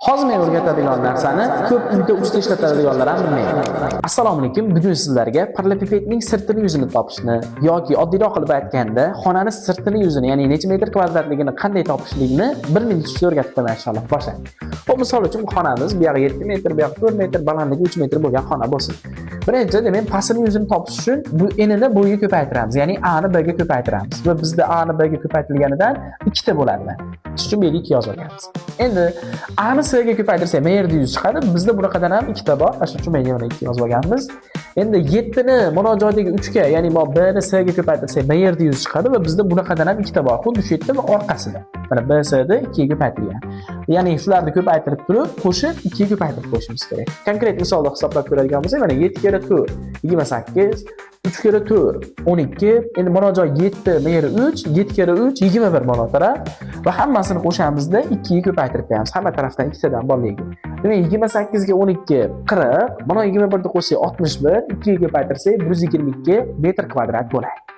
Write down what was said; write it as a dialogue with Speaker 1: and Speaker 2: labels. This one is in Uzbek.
Speaker 1: Hozir men o'rgatadigan narsani ko'p uyda usta ishlatadiganlar ham bilmaydi. Assalomu alaykum. Bugun sizlarga parallelipipedning sirtini yuzini topishni yoki oddiyroq qilib aytganda, xonani sirtini yuzini, ya'ni necha metr kvadratligini qanday topishlikni 1 minut ichida o'rgatib inshaalloh. Boshlang. Bu misol uchun xonamiz bu yoqqa 7 metr, bu yoqqa 4 metr, balandligi 3 metr bo'lgan xona bo'lsin. Birinchidan men pasini yuzini topish uchun bu enini bo'yiga ko'paytiramiz, ya'ni a ni b ga ko'paytiramiz. Va bizda a ni b ga ko'paytirilganidan ikkita bo'ladi. Shuning uchun men 2 yozib olganmiz. Endi a ni s ga ko'paytirsak, men yerda 100 chiqadi. Bizda bunaqadan ham ikkita bor. Shuning uchun men yana 2 yozib olganmiz. Endi 7 ni mana joydagi 3 ga, ya'ni b ni s ga ko'paytirsak, men yerda 100 chiqadi va bizda bunaqadan ham ikkita bor. Xuddi shu yerda va orqasida. Mana b s ni 2 ga ko'paytirgan. Ya'ni shularni ko'paytirib turib, qo'shib 2 ga ko'paytirib qo'yishimiz kerak. Konkret misolda hisoblab ko'radigan bo'lsak, mana 7 kere 4 28, 3 kere 4 12. Endi mana joy 7, men yeri 3, 7 kere 3 21 mana taraf va hammasini qo'shamizda 2 ga ko'paytirib qo'yamiz. Hamma tarafdan ikkitadan borligi. Demak 28 ga 12 40, mana 21 ni qo'shsak 61, 2 ga ko'paytirsak 122 metr kvadrat bo'ladi.